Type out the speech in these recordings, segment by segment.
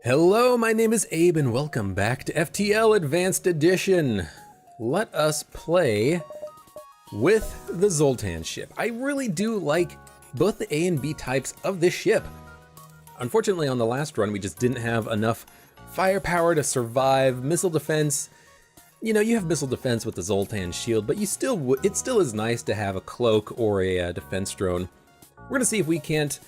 Hello, my name is Abe and welcome back to FTL Advanced Edition. Let us play with the Zoltan ship. I really do like both the A and B types of this ship. Unfortunately, on the last run, we just didn't have enough firepower to survive missile defense. You know, you have missile defense with the Zoltan shield, but it still is nice to have a cloak or a defense drone. We're gonna see if we can't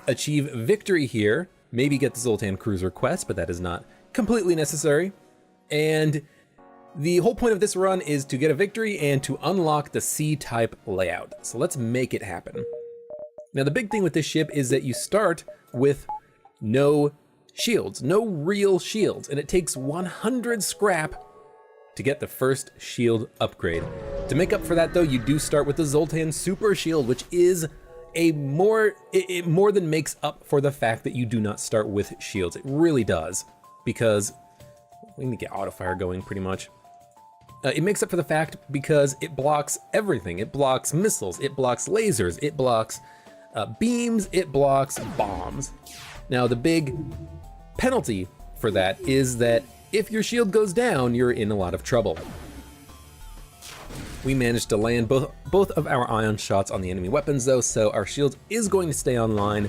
achieve victory here. Maybe get the Zoltan cruiser quest, but that is not completely necessary. And the whole point of this run is to get a victory and to unlock the C-type layout. So let's make it happen. Now the big thing with this ship is that you start with no shields, no real shields, and it takes 100 scrap to get the first shield upgrade. To make up for that though, you do start with the Zoltan super shield, which is it more than makes up for the fact that you do not start with shields. It really does, because we need to get auto fire going pretty much. It makes up for the fact because it blocks everything. It blocks missiles, it blocks lasers, it blocks beams, it blocks bombs. Now the big penalty for that is that if your shield goes down, you're in a lot of trouble. We managed to land both of our ion shots on the enemy weapons though, so our shield is going to stay online.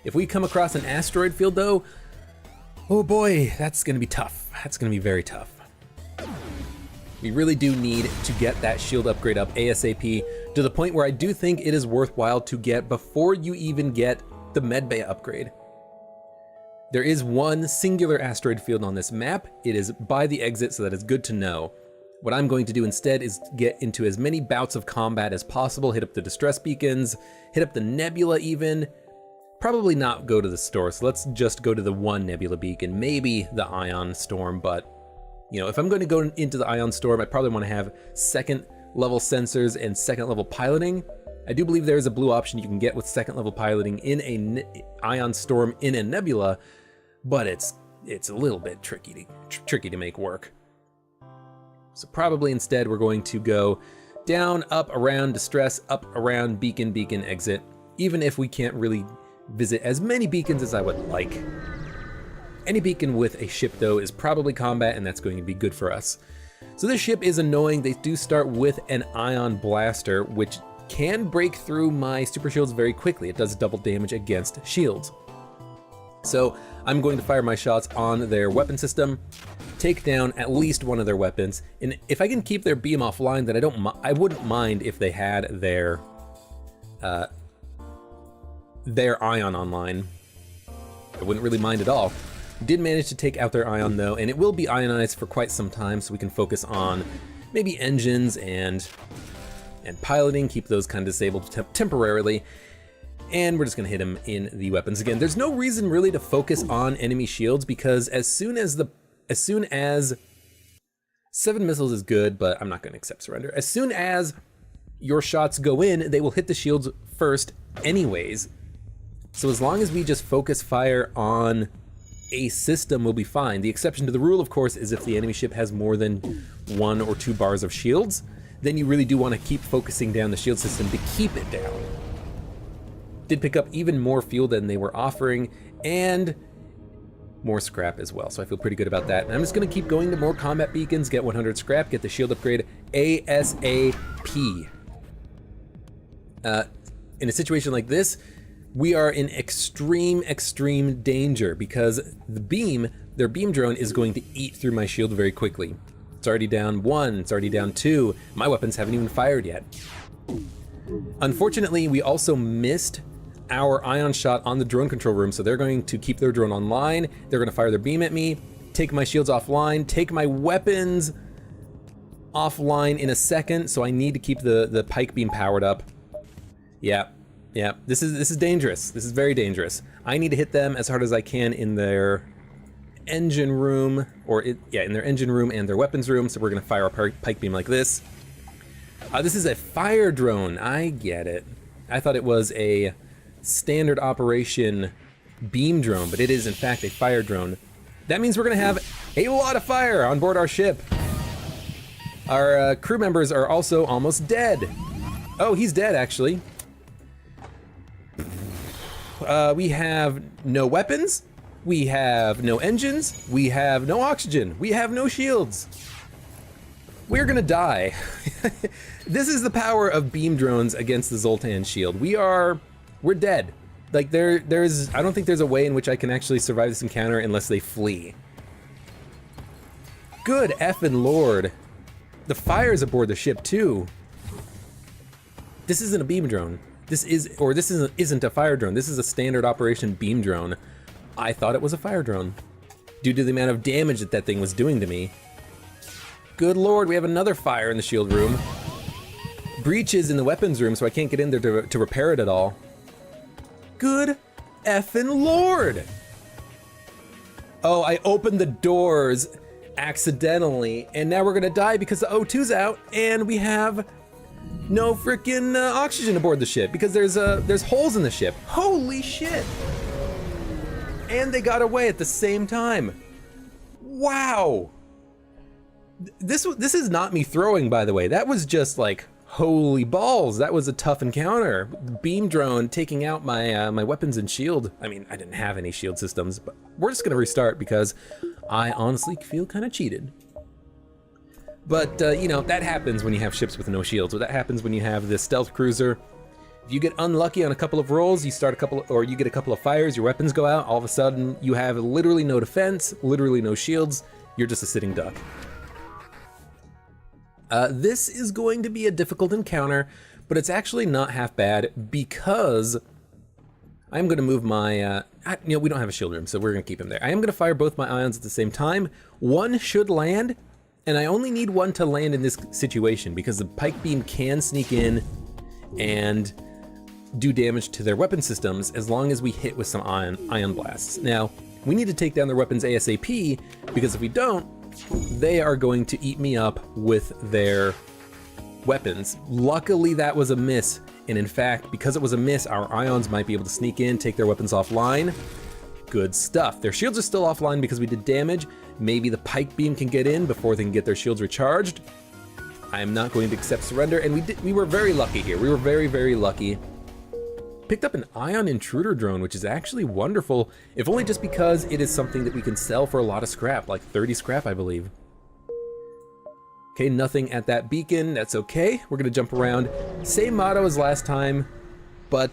If we come across an asteroid field though, oh boy, that's gonna be tough. That's gonna be very tough. We really do need to get that shield upgrade up ASAP, to the point where I do think it is worthwhile to get before you even get the medbay upgrade. There is one singular asteroid field on this map. It is by the exit, so that is good to know. What I'm going to do instead is get into as many bouts of combat as possible, hit up the distress beacons, hit up the nebula even. Probably not go to the store, so let's just go to the one nebula beacon, maybe the ion storm, but you know, if I'm going to go into the ion storm, I probably want to have second level sensors and second level piloting. I do believe there is a blue option you can get with second level piloting in a ion storm in a nebula, but it's a little bit tricky to make work. So probably instead we're going to go down, up, around, distress, up, around, beacon, beacon, exit, even if we can't really visit as many beacons as I would like. Any beacon with a ship though is probably combat, and that's going to be good for us. So this ship is annoying. They do start with an ion blaster, which can break through my super shields very quickly. It does double damage against shields. So I'm going to fire my shots on their weapon system, take down at least one of their weapons, and if I can keep their beam offline, then I wouldn't mind if they had their ion online. I wouldn't really mind at all. Did manage to take out their ion though, and it will be ionized for quite some time, so we can focus on maybe engines and piloting, keep those kind of disabled temporarily. And we're just gonna hit him in the weapons again. There's no reason really to focus on enemy shields, because as soon as 7 missiles is good, but I'm not gonna accept surrender. As soon as your shots go in, they will hit the shields first anyways. So as long as we just focus fire on a system, we'll be fine. The exception to the rule, of course, is if the enemy ship has more than 1 or 2 bars of shields, then you really do wanna keep focusing down the shield system to keep it down. Did pick up even more fuel than they were offering, and more scrap as well, so I feel pretty good about that. And I'm just gonna keep going to more combat beacons, get 100 scrap, get the shield upgrade ASAP. In a situation like this, we are in extreme danger, because their beam drone is going to eat through my shield very quickly. It's already down 1, it's already down 2, my weapons haven't even fired yet. Unfortunately, we also missed our ion shot on the drone control room, so they're going to keep their drone online, they're gonna fire their beam at me, take my shields offline, take my weapons offline in a second, so I need to keep the pike beam powered up. Yeah, this is dangerous. This is very dangerous. I need to hit them as hard as I can in their engine room, in their engine room and their weapons room, so we're gonna fire a pike beam like this. This is a fire drone, I get it. I thought it was a standard operation beam drone, but it is in fact a fire drone. That means we're gonna have a lot of fire on board our ship. Our crew members are also almost dead. Oh, he's dead actually. We have no weapons, We have no engines, we have no oxygen, we have no shields. We're gonna die. This is the power of beam drones against the Zoltan shield. We're dead. Like I don't think there's a way in which I can actually survive this encounter unless they flee. Good effing lord. The fires aboard the ship too. This isn't a beam drone. This isn't a fire drone. This is a standard operation beam drone. I thought it was a fire drone due to the amount of damage that that thing was doing to me. Good lord, we have another fire in the shield room. Breaches in the weapons room, so I can't get in there to repair it at all. Good effing lord! Oh, I opened the doors accidentally, and now we're gonna die because the O2's out, and we have no freaking oxygen aboard the ship because there's holes in the ship. Holy shit! And they got away at the same time. Wow! This is not me throwing, by the way. That was just like, holy balls, that was a tough encounter. Beam drone taking out my my weapons and shield. I mean, I didn't have any shield systems, but we're just gonna restart because I honestly feel kind of cheated. But you know, that happens when you have ships with no shields. Or that happens when you have this stealth cruiser. If you get unlucky on a couple of rolls, you get a couple of fires, your weapons go out, all of a sudden you have literally no defense, literally no shields, you're just a sitting duck. This is going to be a difficult encounter, but it's actually not half bad because I'm gonna move my, you know, we don't have a shield room, so we're gonna keep him there. I am gonna fire both my ions at the same time. One should land, and I only need one to land in this situation because the pike beam can sneak in and do damage to their weapon systems as long as we hit with some ion blasts. Now, we need to take down their weapons ASAP because if we don't, they are going to eat me up with their weapons. Luckily, that was a miss. And in fact, because it was a miss, our ions might be able to sneak in, take their weapons offline. Good stuff. Their shields are still offline because we did damage. Maybe the pike beam can get in before they can get their shields recharged. I am not going to accept surrender, and we were very lucky here. We were very, very lucky. Picked up an ion intruder drone, which is actually wonderful, if only just because it is something that we can sell for a lot of scrap, like 30 scrap, I believe. Okay, nothing at that beacon, that's okay. We're gonna jump around. Same motto as last time, but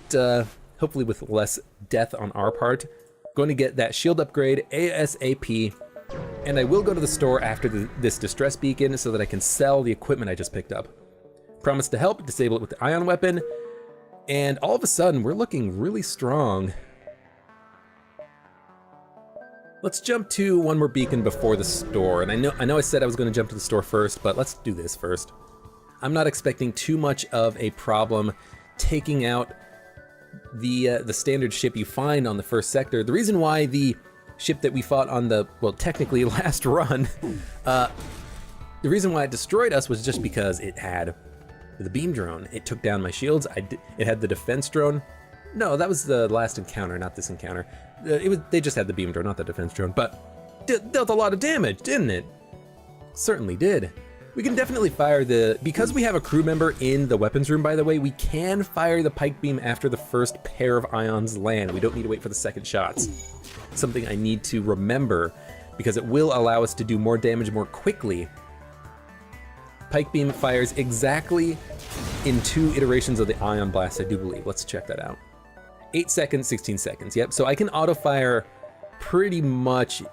hopefully with less death on our part. Going to get that shield upgrade ASAP, and I will go to the store after this distress beacon so that I can sell the equipment I just picked up. Promise to help, disable it with the ion weapon, and all of a sudden, we're looking really strong. Let's jump to one more beacon before the store. And I know I said I was gonna jump to the store first, but let's do this first. I'm not expecting too much of a problem taking out the standard ship you find on the first sector. The reason why the ship that we fought on the, well, technically last run, the reason why it destroyed us was just because it had the beam drone. It took down my shields. It had the defense drone. No, that was the last encounter, not this encounter. They just had the beam drone, not the defense drone, but dealt a lot of damage, didn't it? Certainly did. We can definitely fire because we have a crew member in the weapons room, by the way, we can fire the pike beam after the first pair of ions land. We don't need to wait for the second shots. Something I need to remember because it will allow us to do more damage more quickly. Pike beam fires exactly in 2 iterations of the ion blast, I do believe. Let's check that out. 8 seconds, 16 seconds. Yep, so I can auto fire pretty much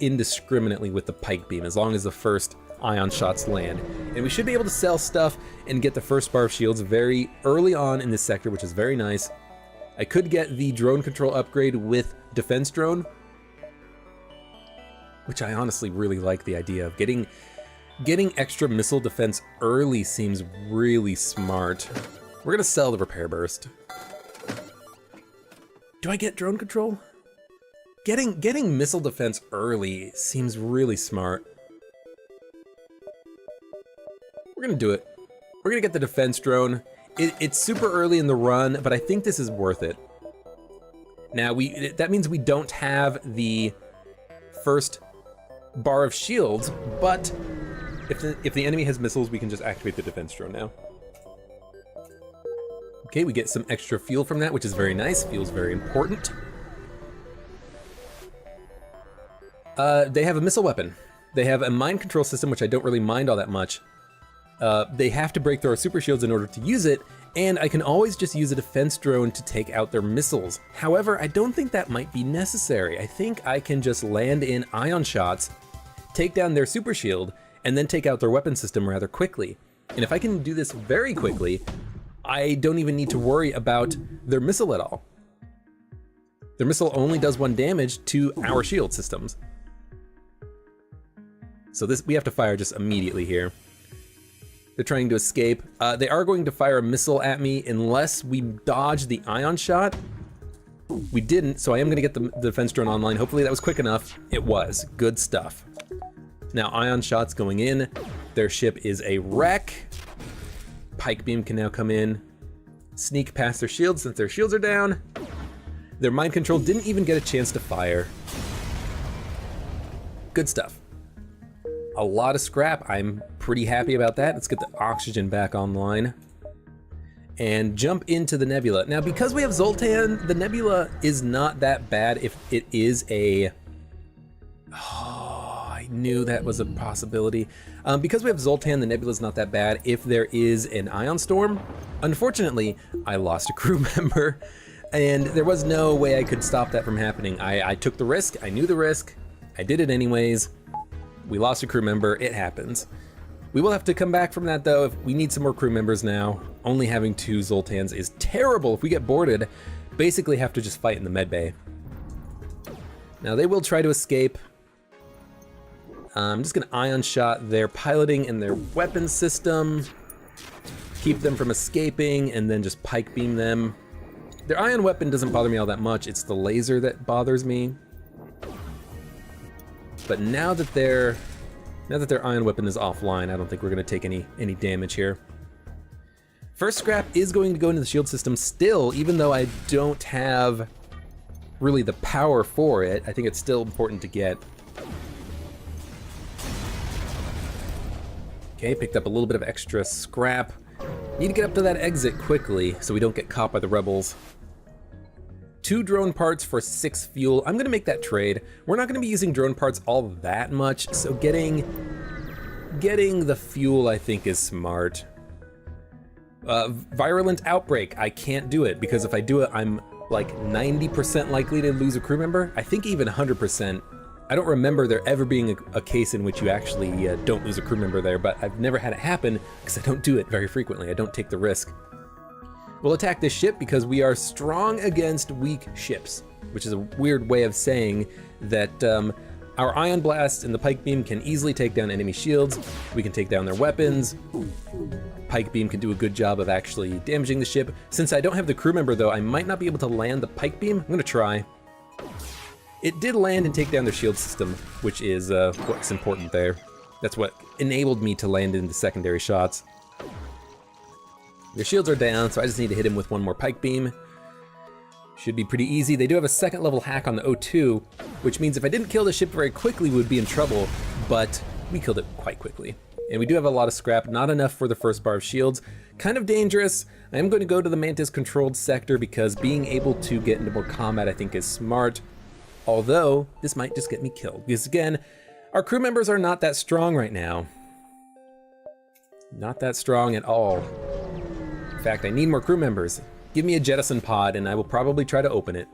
indiscriminately with the pike beam as long as the first ion shots land. And we should be able to sell stuff and get the first bar of shields very early on in this sector, which is very nice. I could get the drone control upgrade with defense drone, which I honestly really like the idea of. Getting extra missile defense early seems really smart. We're gonna sell the repair burst. Do I get drone control? Getting missile defense early seems really smart. We're gonna do it. We're gonna get the defense drone. It's super early in the run, but I think this is worth it. Now that means we don't have the first bar of shields, but if the enemy has missiles, we can just activate the defense drone now. Okay, we get some extra fuel from that, which is very nice. Fuel's very important. They have a missile weapon. They have a mind control system, which I don't really mind all that much. They have to break through our super shields in order to use it, and I can always just use a defense drone to take out their missiles. However, I don't think that might be necessary. I think I can just land in ion shots, take down their super shield, and then take out their weapon system rather quickly. And if I can do this very quickly, I don't even need to worry about their missile at all. Their missile only does 1 damage to our shield systems. So this we have to fire just immediately here. They're trying to escape. They are going to fire a missile at me unless we dodge the ion shot. We didn't, so I am gonna get the defense drone online. Hopefully that was quick enough. It was, good stuff. Now ion shot's going in. Their ship is a wreck. Pike beam can now come in, sneak past their shields since their shields are down. Their mind control didn't even get a chance to fire. Good stuff. A lot of scrap. I'm pretty happy about that. Let's get the oxygen back online and jump into the nebula. Now, because we have Zoltan, the nebula is not that bad if it is a... Oh, I knew that was a possibility. Because we have Zoltan, the nebula is not that bad if there is an ion storm. Unfortunately, I lost a crew member, and there was no way I could stop that from happening. I took the risk, I knew the risk, I did it anyways. We lost a crew member, it happens. We will have to come back from that though if we need some more crew members now. Only having 2 Zoltans is terrible. If we get boarded, basically have to just fight in the med bay. Now they will try to escape. I'm just gonna ion shot their piloting and their weapon system. Keep them from escaping and then just pike beam them. Their ion weapon doesn't bother me all that much. It's the laser that bothers me. But now that their ion weapon is offline, I don't think we're gonna take any damage here. First scrap is going to go into the shield system still, even though I don't have really the power for it. I think it's still important to get. Okay, picked up a little bit of extra scrap. Need to get up to that exit quickly so we don't get caught by the rebels. 2 drone parts for 6 fuel. I'm gonna make that trade. We're not gonna be using drone parts all that much, so getting the fuel I think is smart. Virulent outbreak, I can't do it because if I do it, I'm like 90% likely to lose a crew member. I think even 100%. I don't remember there ever being a case in which you actually don't lose a crew member there, but I've never had it happen because I don't do it very frequently. I don't take the risk. We'll attack this ship because we are strong against weak ships, which is a weird way of saying that our ion blast and the pike beam can easily take down enemy shields. We can take down their weapons. Pike beam can do a good job of actually damaging the ship. Since I don't have the crew member though, I might not be able to land the pike beam. I'm gonna try. It did land and take down their shield system, which is what's important there. That's what enabled me to land in the secondary shots. Their shields are down, so I just need to hit him with 1 more pike beam. Should be pretty easy. They do have a 2nd level hack on the O2, which means if I didn't kill the ship very quickly, we would be in trouble, but we killed it quite quickly. And we do have a lot of scrap, not enough for the first bar of shields. Kind of dangerous. I am going to go to the Mantis controlled sector because being able to get into more combat I think is smart. Although, this might just get me killed. Because again, our crew members are not that strong right now. Not that strong at all. In fact, I need more crew members. Give me a jettison pod and I will probably try to open it.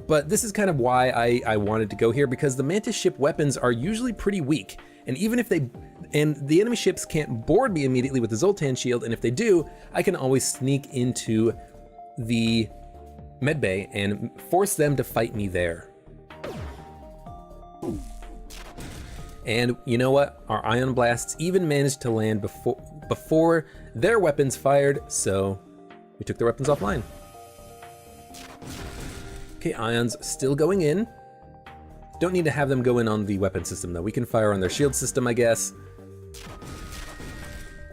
But this is kind of why I wanted to go here, because the Mantis ship weapons are usually pretty weak. And even if the enemy ships can't board me immediately with the Zoltan shield, and if they do, I can always sneak into the medbay and force them to fight me there. And you know what? Our ion blasts even managed to land before their weapons fired, so we took their weapons offline. Okay, ions still going in. Don't need to have them go in on the weapon system though. We can fire on their shield system, I guess.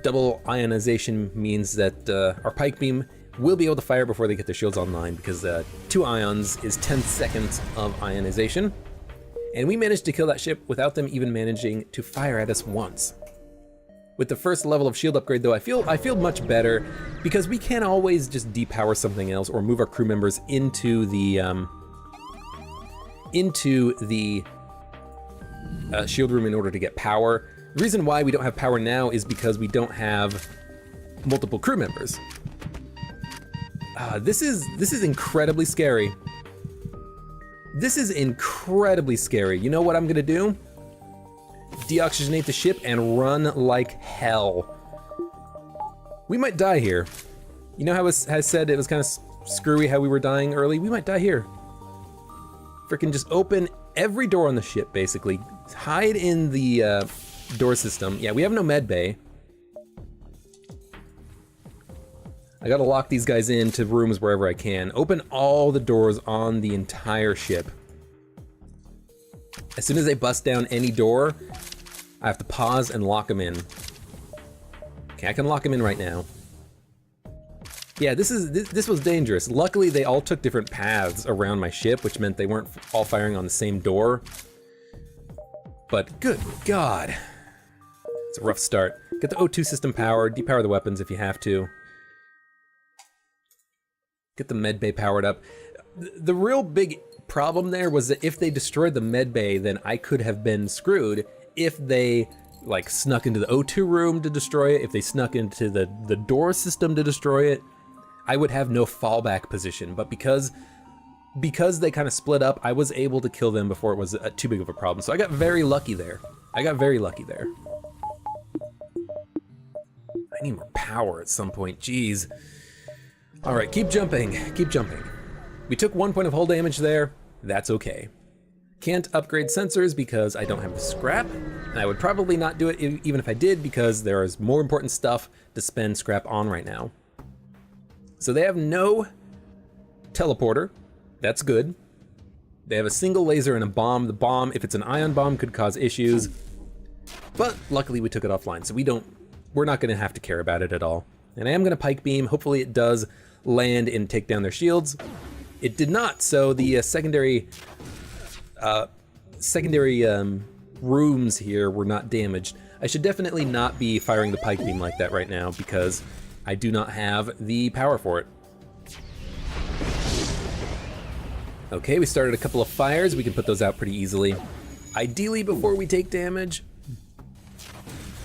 Double ionization means that our pike beam will be able to fire before they get their shields online, because 2 ions is 10 seconds of ionization. And we managed to kill that ship without them even managing to fire at us once. With the first level of shield upgrade though, I feel much better, because we can't always just depower something else or move our crew members into the shield room in order to get power. The reason why we don't have power now is because we don't have multiple crew members. This is incredibly scary. This is incredibly scary. You know what I'm gonna do? Deoxygenate the ship and run like hell. We might die here. You know how I said it was kind of screwy how we were dying early? We might die here. Frickin' just open every door on the ship, basically. Hide in the door system. Yeah, we have no med bay. I gotta lock these guys into rooms wherever I can. Open all the doors on the entire ship. As soon as they bust down any door, I have to pause and lock them in. Okay, I can lock them in right now. Yeah, this was dangerous. Luckily, they all took different paths around my ship, which meant they weren't all firing on the same door. But good God. It's a rough start. Get the O2 system powered, depower the weapons if you have to. Get the med bay powered up. The real big problem there was that if they destroyed the med bay, then I could have been screwed. If they like snuck into the O2 room to destroy it, if they snuck into the door system to destroy it, I would have no fallback position. But because they kind of split up, I was able to kill them before it was too big of a problem. So I got very lucky there. I need more power at some point, jeez. All right, keep jumping. We took 1 point of hull damage there, that's okay. Can't upgrade sensors because I don't have the scrap, and I would probably not do it even if I did because there is more important stuff to spend scrap on right now. So they have no teleporter, that's good. They have a single laser and a bomb. The bomb, if it's an ion bomb, could cause issues, but luckily we took it offline, so we're not gonna have to care about it at all. And I am gonna pike beam, hopefully it does land and take down their shields. It did not, so the secondary rooms here were not damaged. I should definitely not be firing the pike beam like that right now because I do not have the power for it. Okay, we started a couple of fires. We can put those out pretty easily. Ideally before we take damage.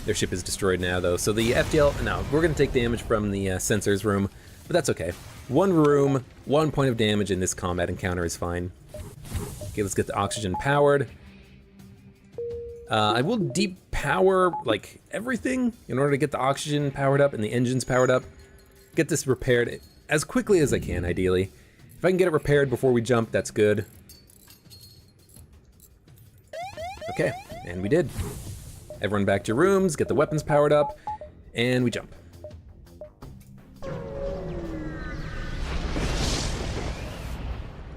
Their ship is destroyed now though, so the FTL, no, we're gonna take damage from the sensors room, but that's okay. 1 room, 1 point of damage in this combat encounter is fine. Okay, let's get the oxygen powered. I will depower like everything in order to get the oxygen powered up and the engines powered up. Get this repaired as quickly as I can, ideally. If I can get it repaired before we jump, that's good. Okay, and we did. Everyone back to your rooms, get the weapons powered up, and we jump.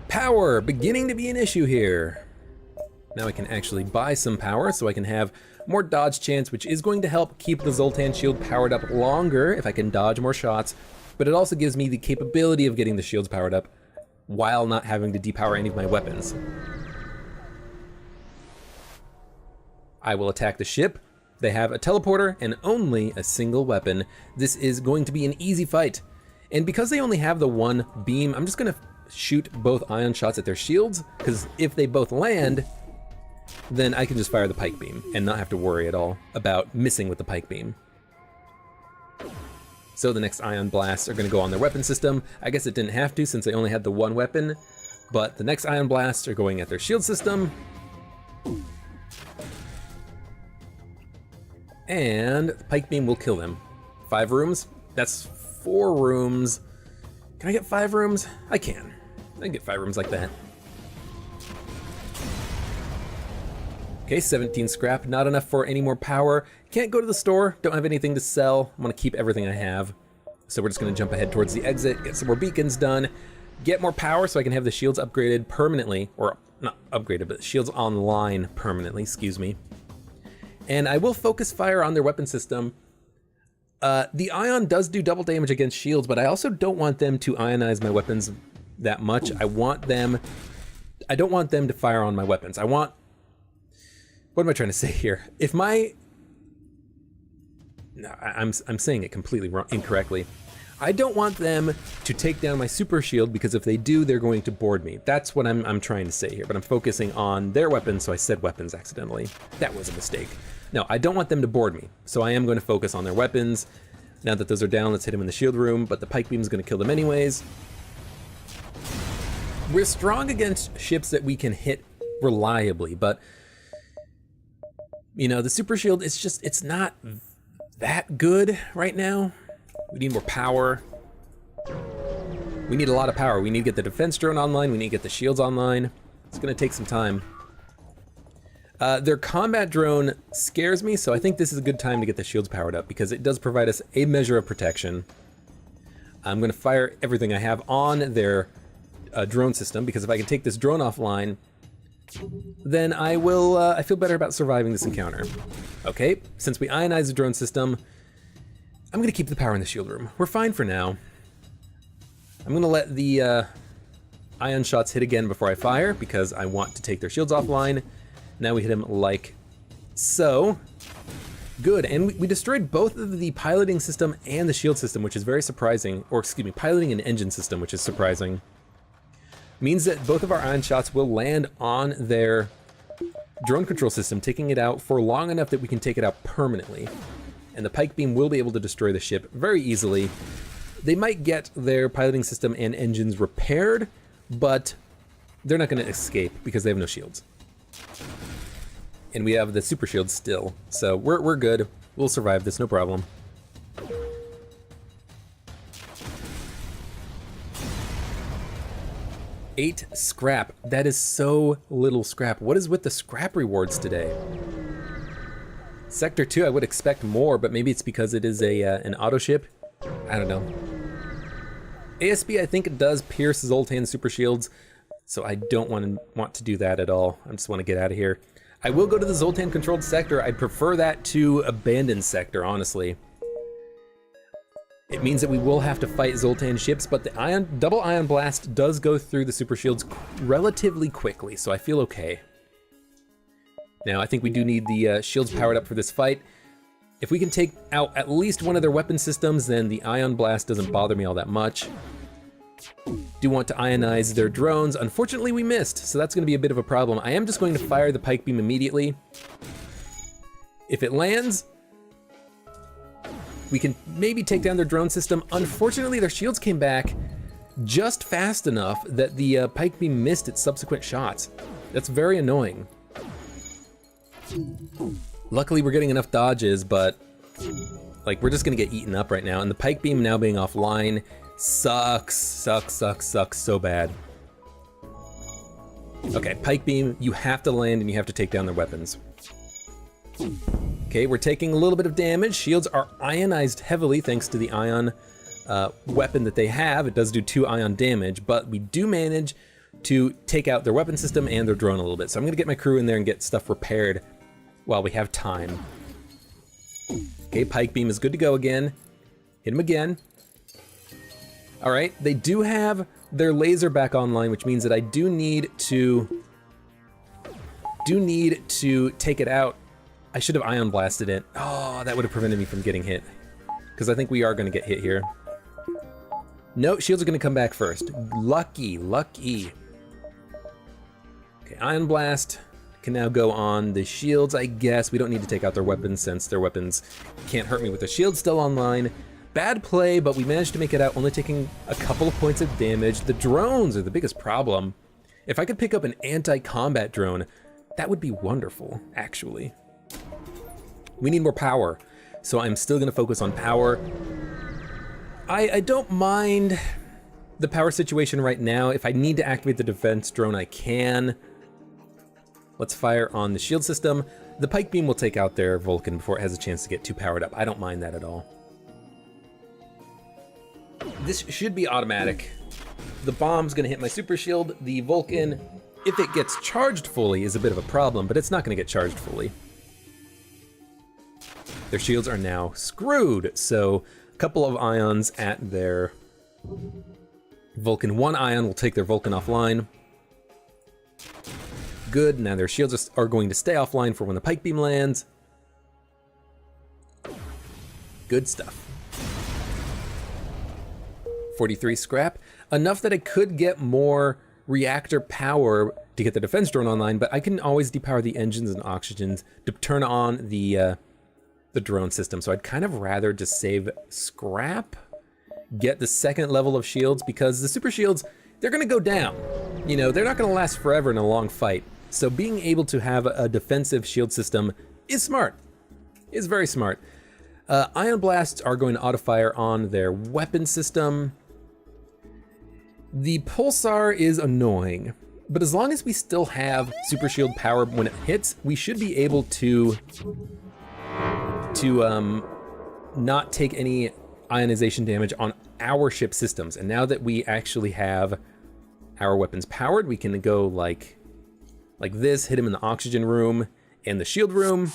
Power, beginning to be an issue here. Now I can actually buy some power so I can have more dodge chance, which is going to help keep the Zoltan shield powered up longer if I can dodge more shots, but it also gives me the capability of getting the shields powered up while not having to depower any of my weapons. I will attack the ship. They have a teleporter and only a single weapon. This is going to be an easy fight. And because they only have the 1 beam, I'm just gonna shoot both ion shots at their shields, because if they both land, then I can just fire the pike beam and not have to worry at all about missing with the pike beam. So the next ion blasts are gonna go on their weapon system. I guess it didn't have to since they only had the 1 weapon, but the next ion blasts are going at their shield system. And the pike beam will kill them. 5 rooms, that's 4 rooms. Can I get 5 rooms? I can get 5 rooms like that. Okay, 17 scrap, not enough for any more power. Can't go to the store, don't have anything to sell. I'm gonna keep everything I have. So we're just gonna jump ahead towards the exit, get some more beacons done, get more power so I can have the shields upgraded permanently, or not upgraded, but shields online permanently, excuse me. And I will focus fire on their weapon system. The ion does do double damage against shields, but I also don't want them to ionize my weapons that much. I don't want them to fire on my weapons. What am I trying to say here? If my, no, I'm saying it completely wrong, incorrectly. I don't want them to take down my super shield, because if they do, they're going to board me. That's what I'm trying to say here, but I'm focusing on their weapons, so I said weapons accidentally. That was a mistake. No, I don't want them to board me, so I am going to focus on their weapons. Now that those are down, let's hit them in the shield room, but the pike beam is going to kill them anyways. We're strong against ships that we can hit reliably, but you know, the super shield is just, it's not that good right now. We need more power. We need a lot of power. We need to get the defense drone online. We need to get the shields online. It's gonna take some time. Their combat drone scares me, so I think this is a good time to get the shields powered up because it does provide us a measure of protection. I'm gonna fire everything I have on their drone system, because if I can take this drone offline, then I will, I feel better about surviving this encounter. Okay, since we ionize the drone system, I'm gonna keep the power in the shield room. We're fine for now. I'm gonna let the ion shots hit again before I fire, because I want to take their shields offline. Now we hit him like so. Good, and we destroyed both of the piloting system and the shield system, which is very surprising, or excuse me, piloting and engine system, which is surprising. Means that both of our ion shots will land on their drone control system, taking it out for long enough that we can take it out permanently. And the pike beam will be able to destroy the ship very easily. They might get their piloting system and engines repaired, but they're not gonna escape because they have no shields. And we have the super shield still, so we're good. We'll survive this, no problem. Eight scrap. That is so little scrap. What is with the scrap rewards today? Sector 2, I would expect more, but maybe it's because it is an auto ship. I don't know. ASB, I think it does pierce Zoltan super shields, so I don't want to do that at all. I just want to get out of here. I will go to the Zoltan controlled sector. I'd prefer that to abandoned sector, honestly. It means that we will have to fight Zoltan ships, but the double ion blast does go through the super shields relatively quickly, so I feel okay. Now, I think we do need the shields powered up for this fight. If we can take out at least one of their weapon systems, then the ion blast doesn't bother me all that much. Do want to ionize their drones. Unfortunately, we missed, so that's gonna be a bit of a problem. I am just going to fire the pike beam immediately. If it lands, we can maybe take down their drone system. Unfortunately, their shields came back just fast enough that the pike beam missed its subsequent shots. That's very annoying. Luckily, we're getting enough dodges, but like we're just gonna get eaten up right now. And the pike beam now being offline sucks so bad. Okay, pike beam, you have to land and you have to take down their weapons. Okay, we're taking a little bit of damage. Shields are ionized heavily thanks to the ion weapon that they have. It does do 2 ion damage, but we do manage to take out their weapon system and their drone a little bit. So I'm gonna get my crew in there and get stuff repaired while we have time. Okay, pike beam is good to go again. Hit him again. All right, they do have their laser back online, which means that I do need to take it out. I should have ion blasted it. Oh, that would have prevented me from getting hit, because I think we are gonna get hit here. No, shields are gonna come back first. Lucky. Okay, ion blast can now go on the shields, I guess. We don't need to take out their weapons since their weapons can't hurt me with the shield still online. Bad play, but we managed to make it out, only taking a couple of points of damage. The drones are the biggest problem. If I could pick up an anti-combat drone, that would be wonderful, actually. We need more power, so I'm still gonna focus on power. I don't mind the power situation right now. If I need to activate the defense drone, I can. Let's fire on the shield system. The pike beam will take out their Vulcan before it has a chance to get too powered up. I don't mind that at all. This should be automatic. The bomb's gonna hit my super shield. The Vulcan, if it gets charged fully, is a bit of a problem, but it's not gonna get charged fully. Their shields are now screwed, so a couple of ions at their Vulcan. 1 ion will take their Vulcan offline. Good, now their shields are going to stay offline for when the pike beam lands. Good stuff. 43 scrap. Enough that I could get more reactor power to get the defense drone online, but I can always depower the engines and oxygens to turn on the drone system. So I'd kind of rather just save scrap, get the second level of shields, because the super shields, they're gonna go down. You know, they're not gonna last forever in a long fight. So being able to have a defensive shield system is smart, is very smart. Ion blasts are going to auto-fire on their weapon system. The pulsar is annoying, but as long as we still have super shield power when it hits, we should be able to not take any ionization damage on our ship systems. And now that we actually have our weapons powered, we can go like this, hit him in the oxygen room and the shield room.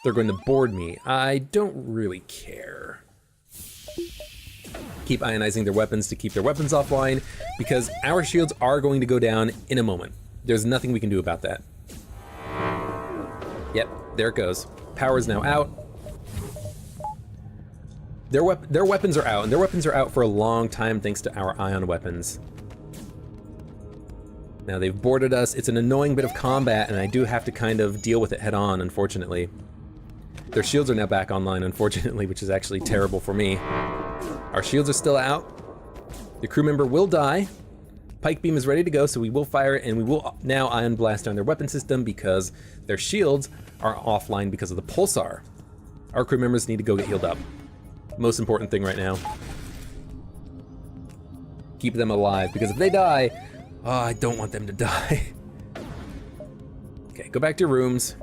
They're going to board me. I don't really care. Keep ionizing their weapons to keep their weapons offline, because our shields are going to go down in a moment. There's nothing we can do about that. Yep, there it goes. Power is now out. Their weapons are out, and their weapons are out for a long time thanks to our ion weapons. Now they've boarded us. It's an annoying bit of combat, and I do have to kind of deal with it head on, unfortunately. Their shields are now back online, unfortunately, which is actually terrible for me. Our shields are still out. The crew member will die. Pike beam is ready to go, so we will fire it, and we will now ion blast on their weapon system because their shields are offline because of the pulsar. Our crew members need to go get healed up. Most important thing right now. Keep them alive, because if they die, oh, I don't want them to die. Okay, go back to your rooms.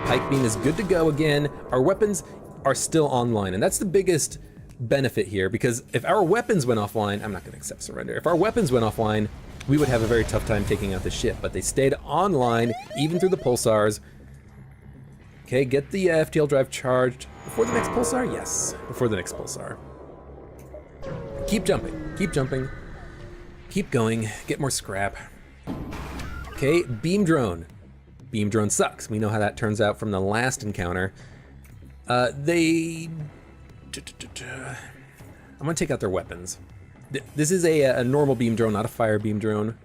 Pike beam is good to go again. Our weapons are still online, and that's the biggest benefit here, because if our weapons went offline, I'm not gonna accept surrender. If our weapons went offline, we would have a very tough time taking out the ship, but they stayed online even through the pulsars. Okay, get the FTL drive charged before the next pulsar? Yes, before the next pulsar. Keep jumping, keep jumping. Keep going, get more scrap. Okay, beam drone. Beam drone sucks. We know how that turns out from the last encounter. I'm gonna take out their weapons. This is a normal beam drone, not a fire beam drone.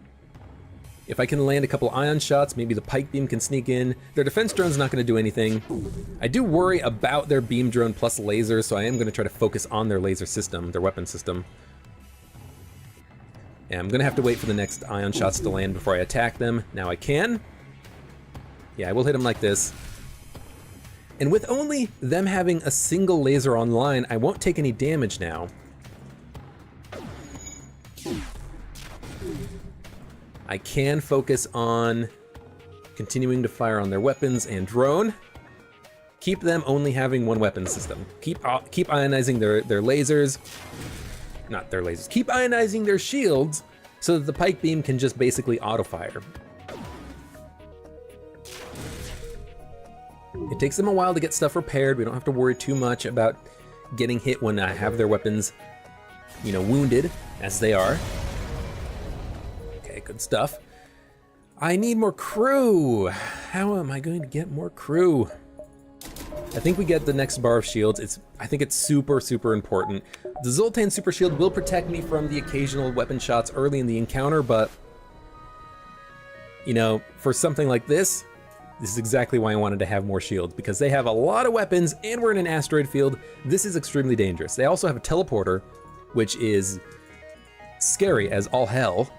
If I can land a couple ion shots, maybe the pike beam can sneak in. Their defense drone's not gonna do anything. I do worry about their beam drone plus laser, so I am gonna try to focus on their laser system, their weapon system. Yeah, I'm gonna have to wait for the next ion shots to land before I attack them. Now I can. Yeah, I will hit them like this. And with only them having a single laser online, I won't take any damage now. I can focus on continuing to fire on their weapons and drone. Keep them only having one weapon system. Keep ionizing their lasers. Not their lasers. Keep ionizing their shields so that the pike beam can just basically auto-fire. It takes them a while to get stuff repaired. We don't have to worry too much about getting hit when I have their weapons, you know, wounded, as they are. Okay, good stuff. I need more crew. How am I going to get more crew? I think we get the next bar of shields. I think it's super, super important. The Zoltan super shield will protect me from the occasional weapon shots early in the encounter, but, you know, for something like this is exactly why I wanted to have more shields, because they have a lot of weapons and we're in an asteroid field. This is extremely dangerous. They also have a teleporter, which is scary as all hell.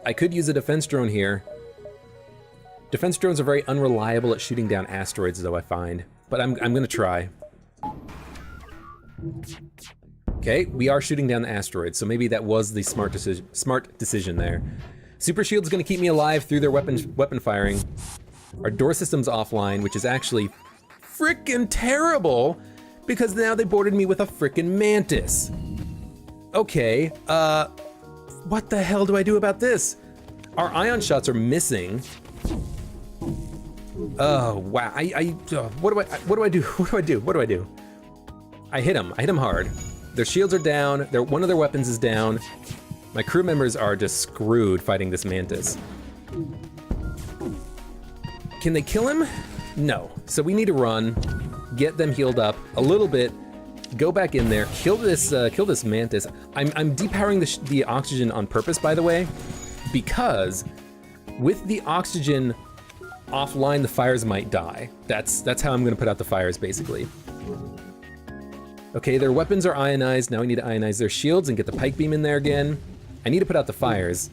I could use a defense drone here. Defense drones are very unreliable at shooting down asteroids, though, I find, but I'm gonna try. Okay, we are shooting down the asteroids, so maybe that was the smart decision there. Super shield's gonna keep me alive through their weapon firing. Our door system's offline, which is actually frickin' terrible, because now they boarded me with a frickin' mantis. Okay, what the hell do I do about this? Our ion shots are missing. Oh, wow, what do I do? I hit them hard. Their shields are down, one of their weapons is down. My crew members are just screwed fighting this mantis. Can they kill him? No. So we need to run, get them healed up a little bit, go back in there, kill this mantis. I'm depowering the oxygen on purpose, by the way, because with the oxygen offline, the fires might die. That's how I'm gonna put out the fires, basically. Okay, their weapons are ionized. Now we need to ionize their shields and get the pike beam in there again. I need to put out the fires,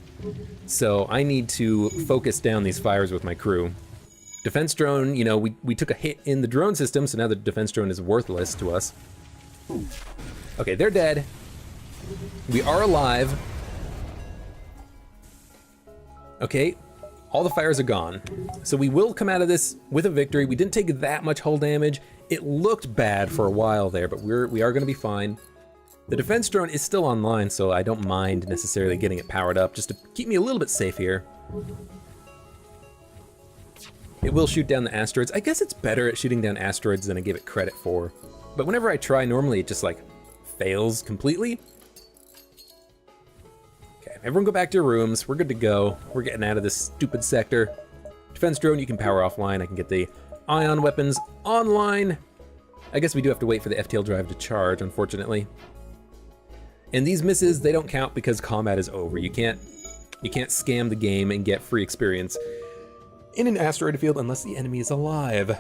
so I need to focus down these fires with my crew. Defense drone, you know, we took a hit in the drone system, so now the defense drone is worthless to us. Okay, they're dead. We are alive. Okay, all the fires are gone. So we will come out of this with a victory. We didn't take that much hull damage. It looked bad for a while there, but we are gonna be fine. The defense drone is still online, so I don't mind necessarily getting it powered up, just to keep me a little bit safe here. It will shoot down the asteroids. I guess it's better at shooting down asteroids than I give it credit for. But whenever I try, normally it just like fails completely. Okay, everyone go back to your rooms. We're good to go. We're getting out of this stupid sector. Defense drone, you can power offline. I can get the ion weapons online. I guess we do have to wait for the FTL drive to charge, unfortunately. And these misses, they don't count because combat is over. You can't scam the game and get free experience in an asteroid field unless the enemy is alive.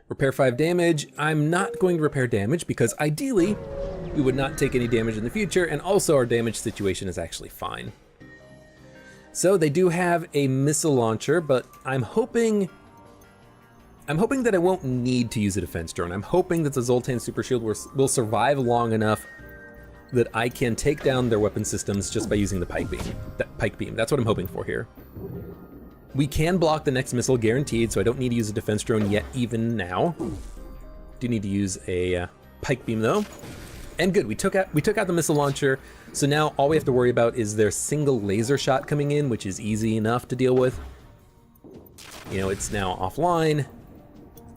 Repair 5 damage. I'm not going to repair damage because ideally we would not take any damage in the future, and also our damage situation is actually fine. So they do have a missile launcher, but I'm hoping that I won't need to use a defense drone. I'm hoping that the Zoltan Super Shield will survive long enough that I can take down their weapon systems just by using the pike beam. That's what I'm hoping for here. We can block the next missile guaranteed, so I don't need to use a defense drone yet, even now. Do need to use a pike beam though. And good, we took out the missile launcher, so now all we have to worry about is their single laser shot coming in, which is easy enough to deal with. You know, it's now offline.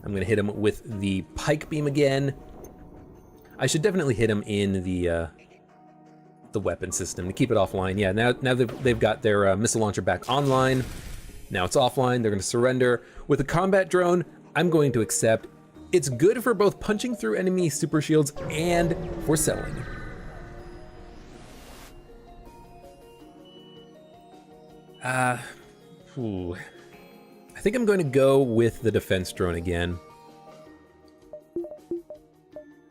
I'm gonna hit him with the pike beam again. I should definitely hit him in the weapon system to keep it offline. Yeah, now they've got their missile launcher back online. Now it's offline, they're gonna surrender. With the combat drone, I'm going to accept. It's good for both punching through enemy super shields and for selling. I think I'm going to go with the defense drone again.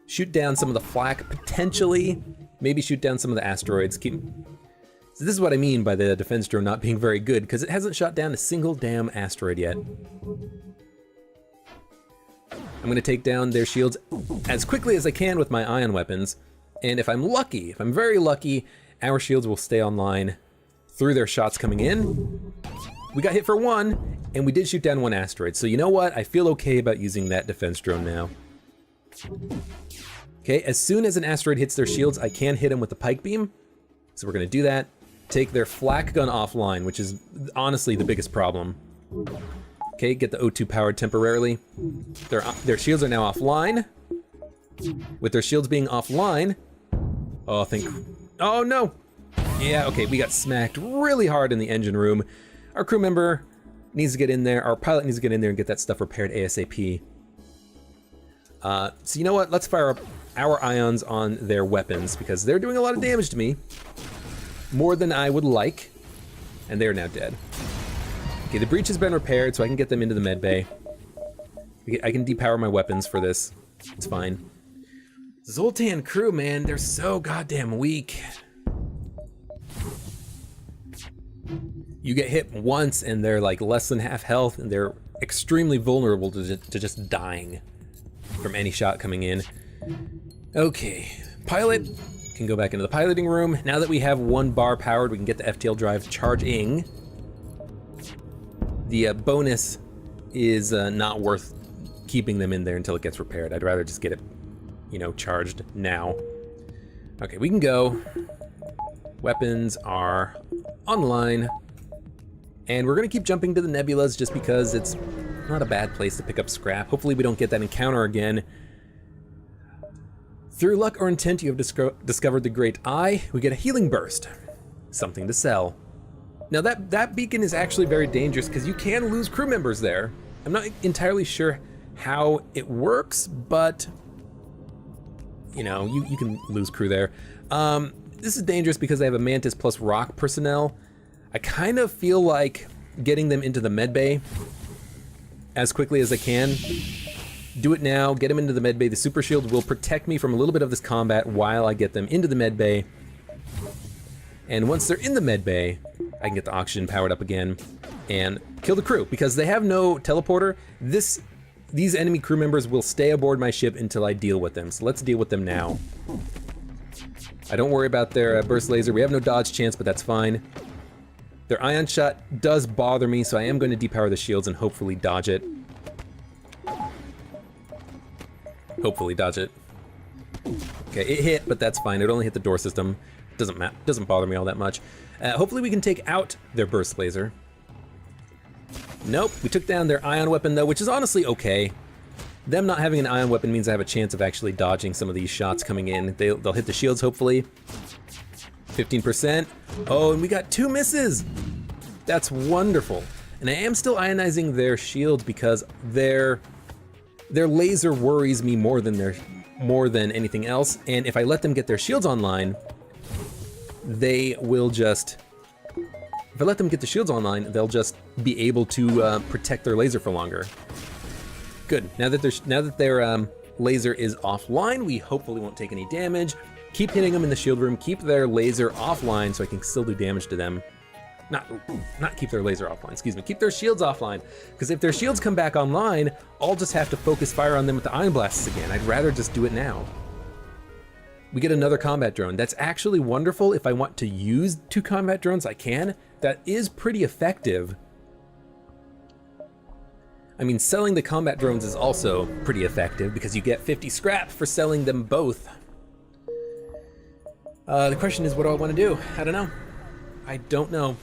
Shoot down some of the flak, potentially. Maybe shoot down some of the asteroids. So this is what I mean by the defense drone not being very good, because it hasn't shot down a single damn asteroid yet. I'm gonna take down their shields as quickly as I can with my ion weapons. And if I'm lucky, if I'm very lucky, our shields will stay online through their shots coming in. We got hit for one, and we did shoot down one asteroid. So you know what? I feel okay about using that defense drone now. Okay, as soon as an asteroid hits their shields, I can hit them with the pike beam. So we're gonna do that. Take their flak gun offline, which is honestly the biggest problem. Okay, get the O2 powered temporarily. Their shields are now offline. With their shields being offline, oh no! Yeah, okay, we got smacked really hard in the engine room. Our crew member needs to get in there, our pilot needs to get in there and get that stuff repaired ASAP. So you know what, let's fire up our ions on their weapons because they're doing a lot of damage to me. More than I would like, and they're now dead. Okay, the breach has been repaired, so I can get them into the med bay. I can depower my weapons for this. It's fine. Zoltan crew, man, they're so goddamn weak. You get hit once and they're like less than half health, and they're extremely vulnerable to just dying from any shot coming in. Okay, pilot can go back into the piloting room. Now that we have one bar powered, we can get the FTL drive charging. The bonus is not worth keeping them in there until it gets repaired. I'd rather just get it, you know, charged now. Okay, we can go. Weapons are online. And we're gonna keep jumping to the nebulas just because it's not a bad place to pick up scrap. Hopefully we don't get that encounter again. Through luck or intent, you have discovered the Great Eye. We get a healing burst. Something to sell. Now that beacon is actually very dangerous because you can lose crew members there. I'm not entirely sure how it works, but you know, you can lose crew there. This is dangerous because I have a Mantis plus rock personnel. I kind of feel like getting them into the medbay as quickly as I can. Do it now, get them into the medbay. The super shield will protect me from a little bit of this combat while I get them into the medbay. And once they're in the medbay, I can get the oxygen powered up again and kill the crew. Because they have no teleporter, these enemy crew members will stay aboard my ship until I deal with them. So let's deal with them now. I don't worry about their burst laser. We have no dodge chance, but that's fine. Their ion shot does bother me, so I am going to depower the shields and hopefully dodge it. Hopefully dodge it. Okay, it hit, but that's fine. It only hit the door system. Doesn't bother me all that much. Hopefully we can take out their burst laser. Nope, we took down their ion weapon though, which is honestly okay. Them not having an ion weapon means I have a chance of actually dodging some of these shots coming in. They'll hit the shields, hopefully. 15%. Oh, and we got 2 misses! That's wonderful. And I am still ionizing their shield because their laser worries me more than anything else. And if I let them get their shields online, they will just... If I let them get the shields online, they'll just be able to protect their laser for longer. Good. Now that their laser is offline, we hopefully won't take any damage. Keep hitting them in the shield room. Keep their laser offline so I can still do damage to them. Not keep their laser offline. Excuse me. Keep their shields offline, because if their shields come back online, I'll just have to focus fire on them with the ion blasts again. I'd rather just do it now. We get another combat drone. That's actually wonderful. If I want to use 2 combat drones, I can. That is pretty effective. I mean, selling the combat drones is also pretty effective because you get 50 scrap for selling them both. The question is, what do I want to do? I don't know. I don't know.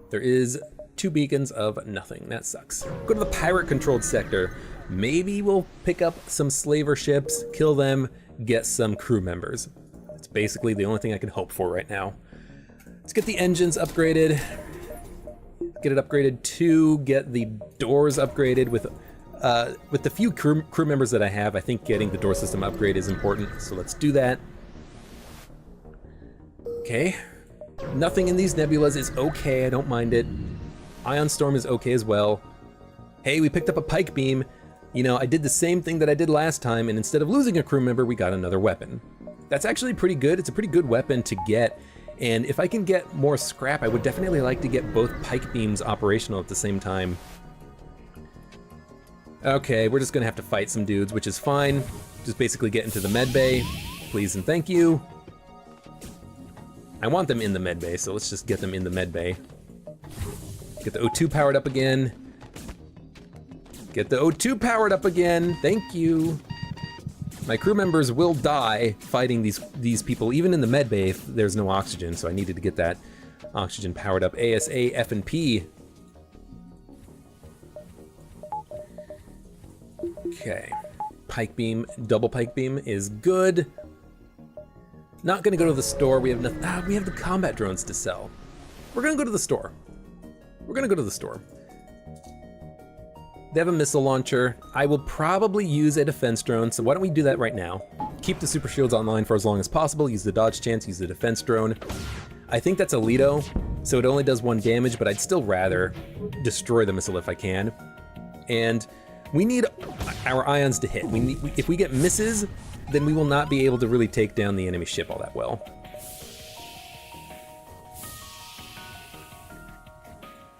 There is 2 beacons of nothing. That sucks. Go to the pirate-controlled sector. Maybe we'll pick up some slaver ships, kill them, get some crew members. That's basically the only thing I can hope for right now. Let's get the engines upgraded. Get it upgraded to get the doors upgraded with the few crew members that I have. I think getting the door system upgrade is important, so let's do that. Okay, nothing in these nebulas is okay. I don't mind it. Ion Storm is okay as well. Hey, we picked up a pike beam. You know, I did the same thing that I did last time, and instead of losing a crew member, we got another weapon. That's actually pretty good. It's a pretty good weapon to get. And if I can get more scrap, I would definitely like to get both pike beams operational at the same time. Okay, we're just gonna have to fight some dudes, which is fine. Just basically get into the med bay, please and thank you. I want them in the med bay, so let's just get them in the med bay. Get the O2 powered up again. Get the O2 powered up again, thank you. My crew members will die fighting these people, even in the med bay if there's no oxygen, so I needed to get that oxygen powered up. ASA, F, and P. Okay. Pike beam, double pike beam is good. Not gonna go to the store, we have nothing. We have the combat drones to sell. We're gonna go to the store. We're gonna go to the store. They have a missile launcher. I will probably use a defense drone, so why don't we do that right now? Keep the super shields online for as long as possible, use the dodge chance, use the defense drone. I think that's Alito, so it only does 1 damage, but I'd still rather destroy the missile if I can. And we need our ions to hit. If we get misses, then we will not be able to really take down the enemy ship all that well.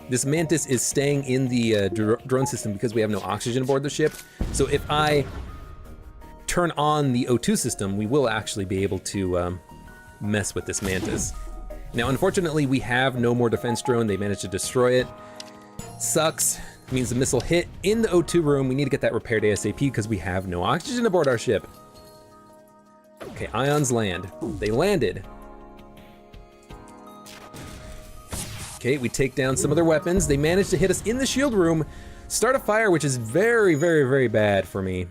This Mantis is staying in the drone system because we have no oxygen aboard the ship. So if I turn on the O2 system, we will actually be able to mess with this Mantis. Now, unfortunately, we have no more defense drone. They managed to destroy it. Sucks. It means the missile hit in the O2 room. We need to get that repaired ASAP because we have no oxygen aboard our ship. Okay, ions land. They landed. Okay, we take down some of their weapons. They managed to hit us in the shield room, start a fire, which is very, very, very bad for me.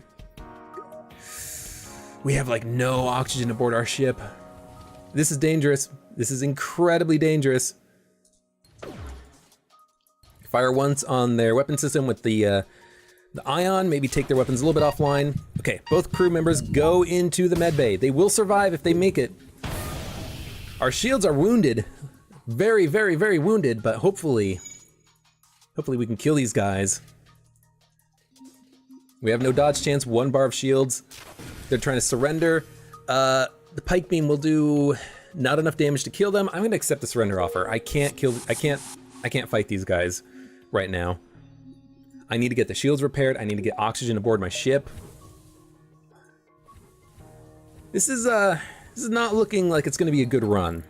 We have like no oxygen aboard our ship. This is dangerous. This is incredibly dangerous. Fire once on their weapon system with the ion, maybe take their weapons a little bit offline. Okay, both crew members go into the med bay. They will survive if they make it. Our shields are wounded. Very, very, very wounded, but hopefully we can kill these guys. We have no dodge chance, 1 bar of shields. They're trying to surrender. The pike beam will do not enough damage to kill them. I'm gonna accept the surrender offer. I can't fight these guys right now. I need to get the shields repaired. I need to get oxygen aboard my ship. This is not looking like it's gonna be a good run.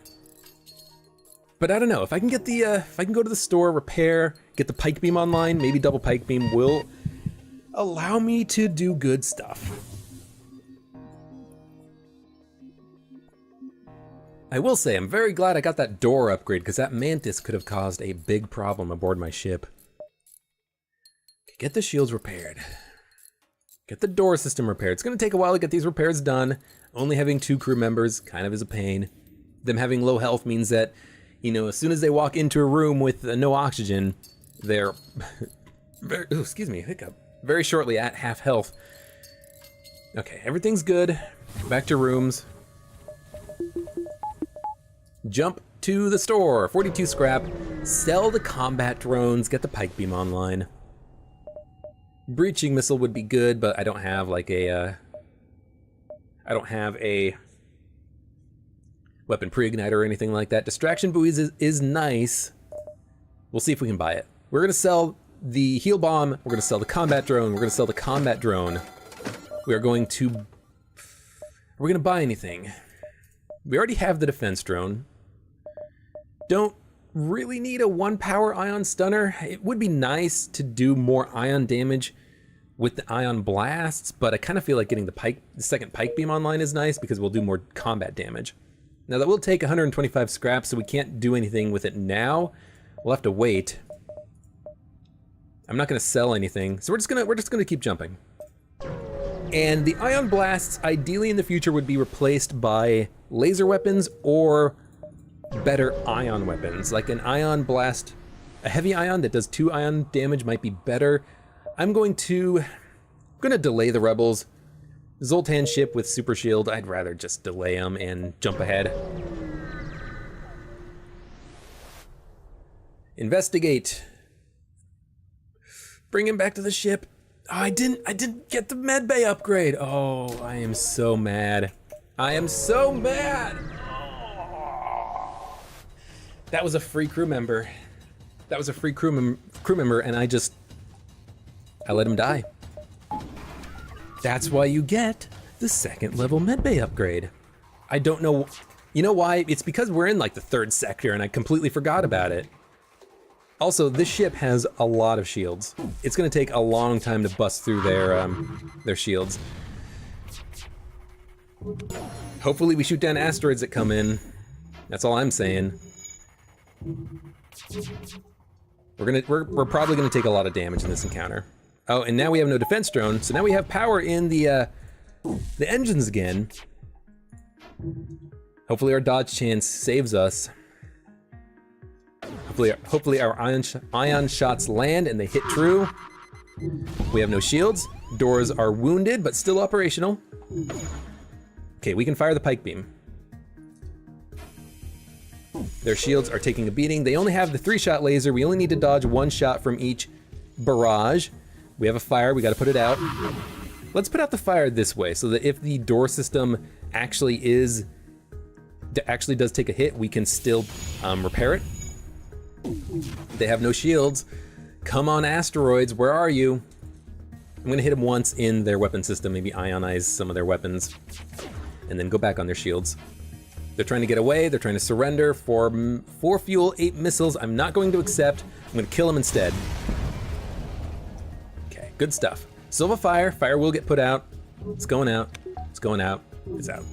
But I don't know, if I can get the, if I can go to the store, repair, get the pike beam online, maybe double pike beam will allow me to do good stuff. I will say, I'm very glad I got that door upgrade, because that mantis could have caused a big problem aboard my ship. Get the shields repaired. Get the door system repaired. It's gonna take a while to get these repairs done. Only having 2 crew members kind of is a pain. Them having low health means that, you know, as soon as they walk into a room with no oxygen, they're excuse me, hiccup. Very shortly at half health. Okay, everything's good. Back to rooms. Jump to the store, 42 scrap. Sell the combat drones, get the pike beam online. Breaching missile would be good, but I don't have like a, I don't have a weapon pre-igniter or anything like that. Distraction buoys is nice. We'll see if we can buy it. We're gonna sell the heal bomb, we're gonna sell the combat drone, we're gonna sell the combat drone. We are going to, are we gonna buy anything? We already have the defense drone. Don't really need a 1 power ion stunner. It would be nice to do more ion damage with the ion blasts, but I kind of feel like getting the second pike beam online is nice because we'll do more combat damage. Now that will take 125 scrap, so we can't do anything with it now. We'll have to wait. I'm not gonna sell anything, so we're just gonna keep jumping. And the ion blasts, ideally in the future, would be replaced by laser weapons or better ion weapons. Like an ion blast, a heavy ion that does 2 ion damage might be better. I'm gonna delay the rebels. Zoltan ship with super shield, I'd rather just delay them and jump ahead. Investigate. Bring him back to the ship. Oh, I didn't get the medbay upgrade. Oh, I am so mad. I am so mad. Oh. That was a free crew member. That was a free crew member, and I let him die. That's why you get the 2nd level medbay upgrade. I don't know, you know why? It's because we're in like the 3rd sector and I completely forgot about it. Also, this ship has a lot of shields. It's gonna take a long time to bust through their shields. Hopefully we shoot down asteroids that come in. That's all I'm saying. We're probably gonna take a lot of damage in this encounter. Oh, and now we have no defense drone, so now we have power in the engines again. Hopefully our dodge chance saves us. Hopefully our ion shots land and they hit true. We have no shields. Doors are wounded, but still operational. Okay, we can fire the pike beam. Their shields are taking a beating. They only have the 3-shot laser. We only need to dodge 1 shot from each barrage. We have a fire, we gotta put it out. Let's put out the fire this way so that if the door system actually does take a hit, we can still repair it. They have no shields. Come on, asteroids, where are you? I'm gonna hit them once in their weapon system, maybe ionize some of their weapons, and then go back on their shields. They're trying to get away, they're trying to surrender for 4 fuel, 8 missiles. I'm not going to accept, I'm gonna kill them instead. Okay, good stuff. Silva fire will get put out. It's going out, it's going out, it's out.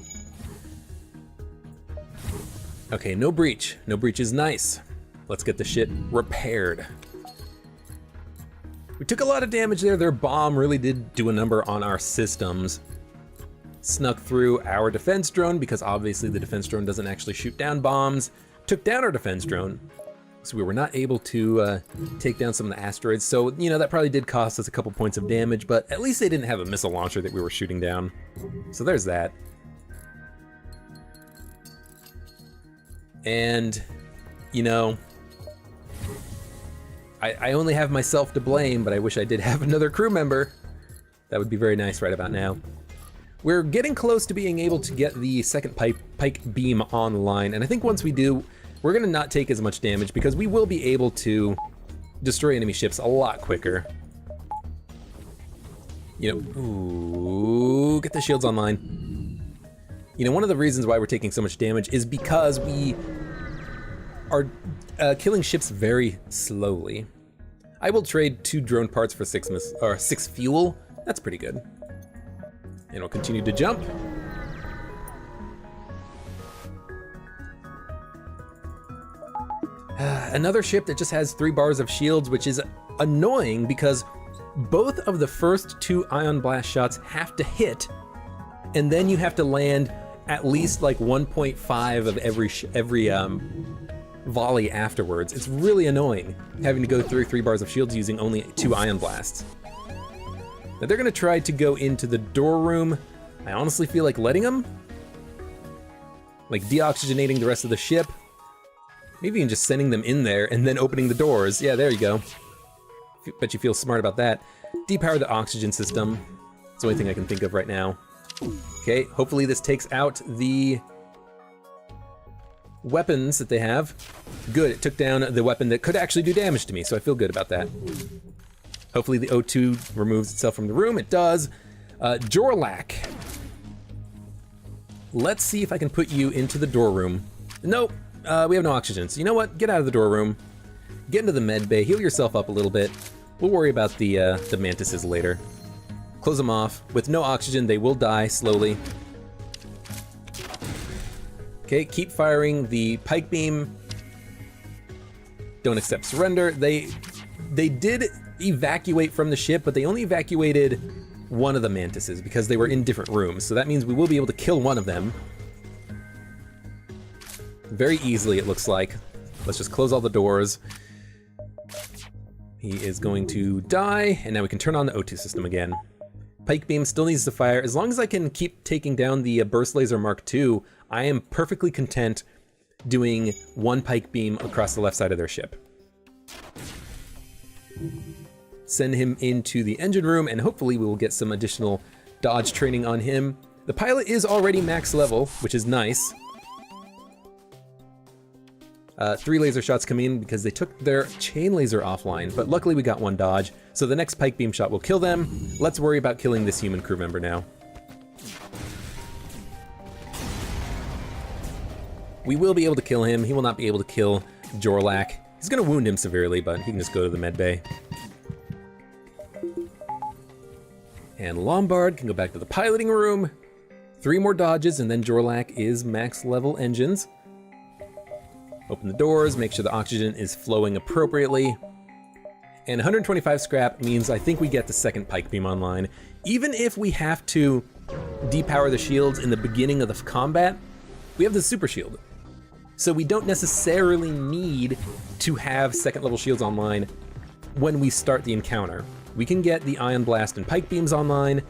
Okay, no breach. No breach is nice. Let's get the shit repaired. We took a lot of damage there. Their bomb really did do a number on our systems. Snuck through our defense drone because obviously the defense drone doesn't actually shoot down bombs. Took down our defense drone. So we were not able to take down some of the asteroids. So, you know, that probably did cost us a couple points of damage, but at least they didn't have a missile launcher that we were shooting down. So there's that. And, you know, I only have myself to blame, but I wish I did have another crew member. That would be very nice right about now. We're getting close to being able to get the second pike beam online, and I think once we do, we're gonna not take as much damage because we will be able to destroy enemy ships a lot quicker. You know, ooh, get the shields online. You know, one of the reasons why we're taking so much damage is because we are killing ships very slowly. I will trade 2 drone parts for 6 fuel. That's pretty good. And we'll continue to jump. Another ship that just has 3 bars of shields, which is annoying because both of the first 2 ion blast shots have to hit, and then you have to land at least like 1.5 of every volley afterwards. It's really annoying having to go through 3 bars of shields using only 2 ion blasts. Now they're gonna try to go into the door room. I honestly feel like letting them. Like deoxygenating the rest of the ship. Maybe even just sending them in there and then opening the doors. Yeah, there you go. Bet you feel smart about that. Depower the oxygen system. It's the only thing I can think of right now. Okay, hopefully this takes out the weapons that they have. Good, it took down the weapon that could actually do damage to me, so I feel good about that. Hopefully the O2 removes itself from the room. It does. Jorlak. Let's see if I can put you into the door room. Nope, we have no oxygen. So you know what? Get out of the door room. Get into the med bay. Heal yourself up a little bit. We'll worry about the mantises later. Close them off. With no oxygen, they will die slowly. Okay, keep firing the pike beam. Don't accept surrender. They did evacuate from the ship, but they only evacuated one of the mantises because they were in different rooms. So that means we will be able to kill one of them. Very easily, it looks like. Let's just close all the doors. He is going to die, and now we can turn on the O2 system again. Pike beam still needs to fire. As long as I can keep taking down the burst laser Mark II, I am perfectly content doing 1 pike beam across the left side of their ship. Send him into the engine room, and hopefully we will get some additional dodge training on him. The pilot is already max level, which is nice. 3 laser shots come in because they took their chain laser offline, but luckily we got 1 dodge, so the next pike beam shot will kill them. Let's worry about killing this human crew member now. We will be able to kill him. He will not be able to kill Jorlak. He's gonna wound him severely, but he can just go to the med bay. And Lombard can go back to the piloting room. 3 more dodges, and then Jorlak is max level engines. Open the doors, make sure the oxygen is flowing appropriately. And 125 scrap means I think we get the second pike beam online. Even if we have to depower the shields in the beginning of the combat, we have the super shield. So we don't necessarily need to have second level shields online when we start the encounter. We can get the ion blast and pike beams online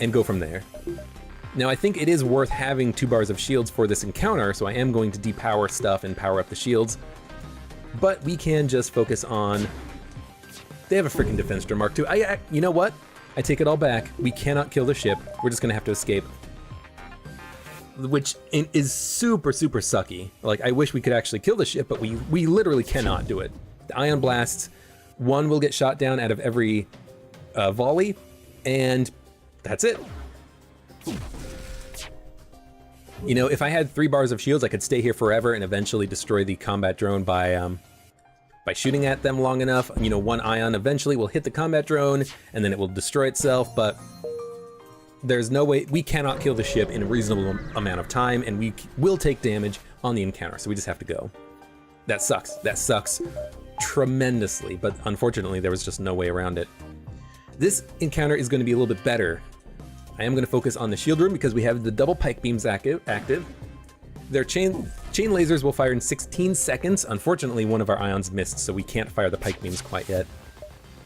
and go from there. Now I think it is worth having 2 bars of shields for this encounter, so I am going to depower stuff and power up the shields. But we can just focus on... They have a freaking defense drone Mark II. You know what? I take it all back. We cannot kill the ship. We're just gonna have to escape. Which is super, super sucky. Like, I wish we could actually kill the ship, but we literally cannot do it. The ion blasts, 1 will get shot down out of every volley, and that's it. You know, if I had 3 bars of shields, I could stay here forever and eventually destroy the combat drone by shooting at them long enough. You know, 1 ion eventually will hit the combat drone, and then it will destroy itself, but there's no way, we cannot kill the ship in a reasonable amount of time, and we will take damage on the encounter, so we just have to go. That sucks. That sucks tremendously, but unfortunately there was just no way around it. This encounter is going to be a little bit better. I am going to focus on the shield room because we have the double pike beams active. Their chain chain lasers will fire in 16 seconds. Unfortunately, one of our ions missed, so we can't fire the pike beams quite yet.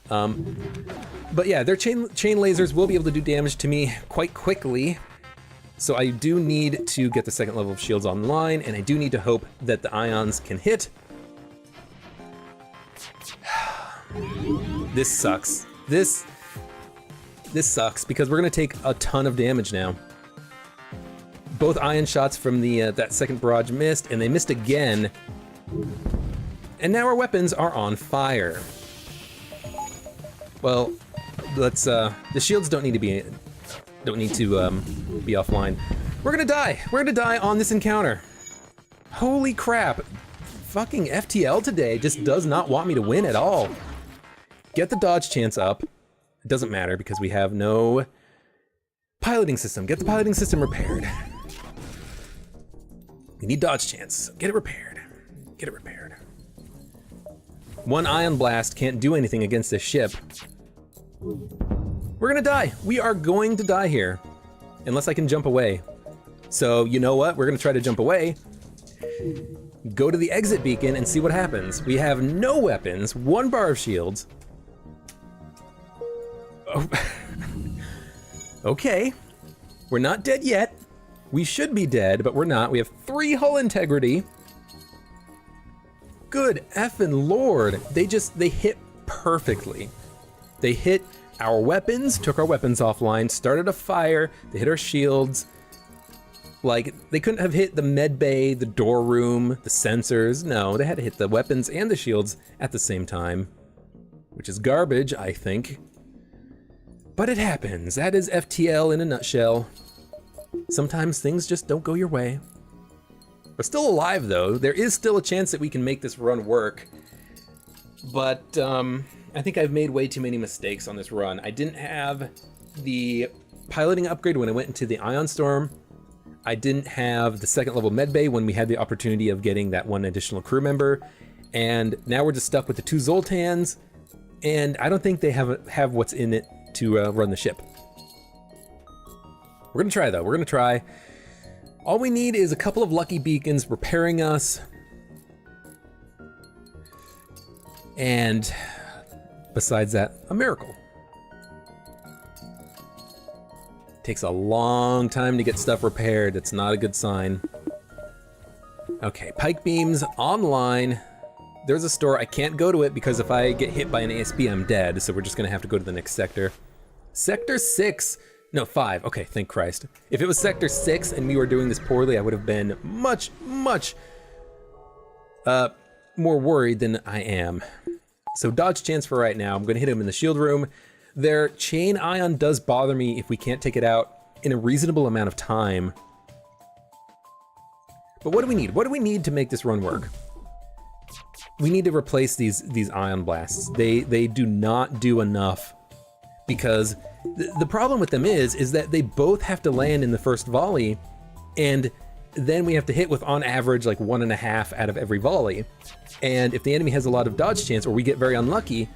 But yeah, their chain lasers will be able to do damage to me quite quickly. So I do need to get the second level of shields online, and I do need to hope that the ions can hit. This sucks. This sucks because we're gonna take a ton of damage now. Both ion shots from the that second barrage missed, and they missed again. And now our weapons are on fire. Well, let's the shields don't need to be offline. We're gonna die. We're gonna die on this encounter. Holy crap. Fucking FTL today just does not want me to win at all. Get the dodge chance up. It doesn't matter because we have no piloting system. Get the piloting system repaired. We need dodge chance. Get it repaired. Get it repaired. One ion blast can't do anything against this ship. We're gonna die. We are going to die here. Unless I can jump away. So you know what? We're gonna try to jump away. Go to the exit beacon and see what happens. We have no weapons, 1 bar of shields. Oh. Okay. We're not dead yet. We should be dead, but we're not. We have 3 hull integrity. Good effing lord. They hit perfectly. They hit our weapons, took our weapons offline, started a fire, they hit our shields. Like, they couldn't have hit the med bay, the door room, the sensors. No, they had to hit the weapons and the shields at the same time. Which is garbage, I think. But it happens. That is FTL in a nutshell. Sometimes things just don't go your way. We're still alive though. There is still a chance that we can make this run work. But I think I've made way too many mistakes on this run. I didn't have the piloting upgrade when I went into the Ion Storm. I didn't have the second level medbay when we had the opportunity of getting that 1 additional crew member. And now we're just stuck with the 2 Zoltans. And I don't think they have what's in it to run the ship. We're gonna try though, we're gonna try. All we need is a couple of lucky beacons repairing us. And besides that, a miracle. Takes a long time to get stuff repaired. It's not a good sign. Okay, pike beams online. There's a store, I can't go to it because if I get hit by an ASB, I'm dead. So we're just gonna have to go to the next sector. Sector 6, no 5, okay, thank Christ. If it was Sector 6 and we were doing this poorly, I would have been much more worried than I am. So dodge chance for right now. I'm gonna hit him in the shield room. Their chain ion does bother me if we can't take it out in a reasonable amount of time. But what do we need? What do we need to make this run work? We need to replace these ion blasts. They do not do enough because the problem with them is that they both have to land in the first volley, and then we have to hit with on average like 1.5 out of every volley. And if the enemy has a lot of dodge chance or we get very unlucky,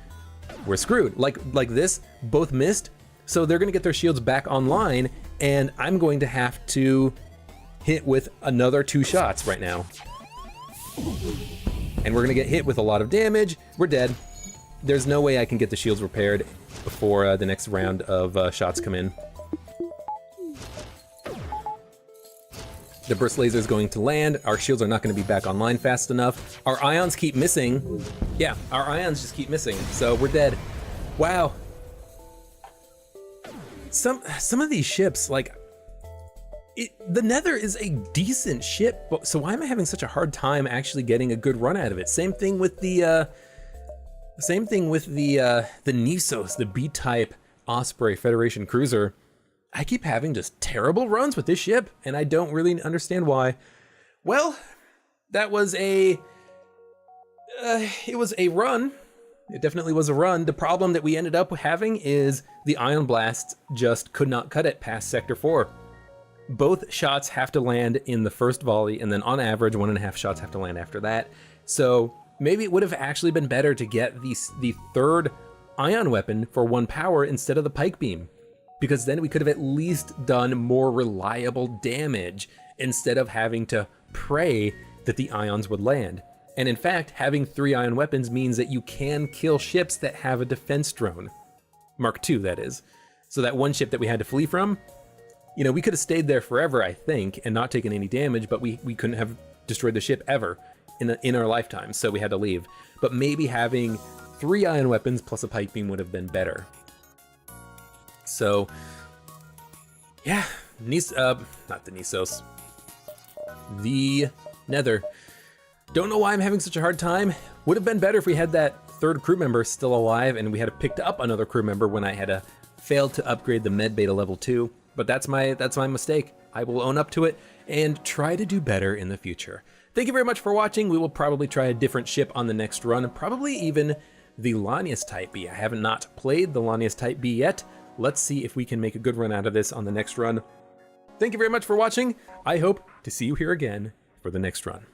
we're screwed. Like this, both missed, so they're gonna get their shields back online, and I'm going to have to hit with another 2 shots right now. And we're gonna get hit with a lot of damage. We're dead. There's no way I can get the shields repaired before the next round of shots come in. The burst laser is going to land. Our shields are not going to be back online fast enough. Our ions keep missing. Yeah, our ions just keep missing, so we're dead. Wow. Some of these ships, like, the Noether is a decent ship, but so why am I having such a hard time actually getting a good run out of it? Same thing with the Nisos, the B-type Osprey Federation cruiser. I keep having just terrible runs with this ship, and I don't really understand why. Well, that was it was a run. It definitely was a run. The problem that we ended up having is the ion blasts just could not cut it past Sector 4. Both shots have to land in the first volley, and then on average, 1.5 shots have to land after that. So maybe it would have actually been better to get the third ion weapon for 1 power instead of the pike beam, because then we could have at least done more reliable damage instead of having to pray that the ions would land. And in fact, having 3 ion weapons means that you can kill ships that have a defense drone. Mark II, that is. So that one ship that we had to flee from, you know, we could have stayed there forever, I think, and not taken any damage, but we couldn't have destroyed the ship ever in our lifetime, so we had to leave. But maybe having 3 ion weapons plus a pike beam would have been better. So, yeah, not the Nisos, the Nether. Don't know why I'm having such a hard time. Would have been better if we had that 3rd crew member still alive and we had picked up another crew member when I had failed to upgrade the med beta level 2. But that's my mistake. I will own up to it and try to do better in the future. Thank you very much for watching. We will probably try a different ship on the next run, probably even the Lanius Type B. I have not played the Lanius Type B yet. Let's see if we can make a good run out of this on the next run. Thank you very much for watching. I hope to see you here again for the next run.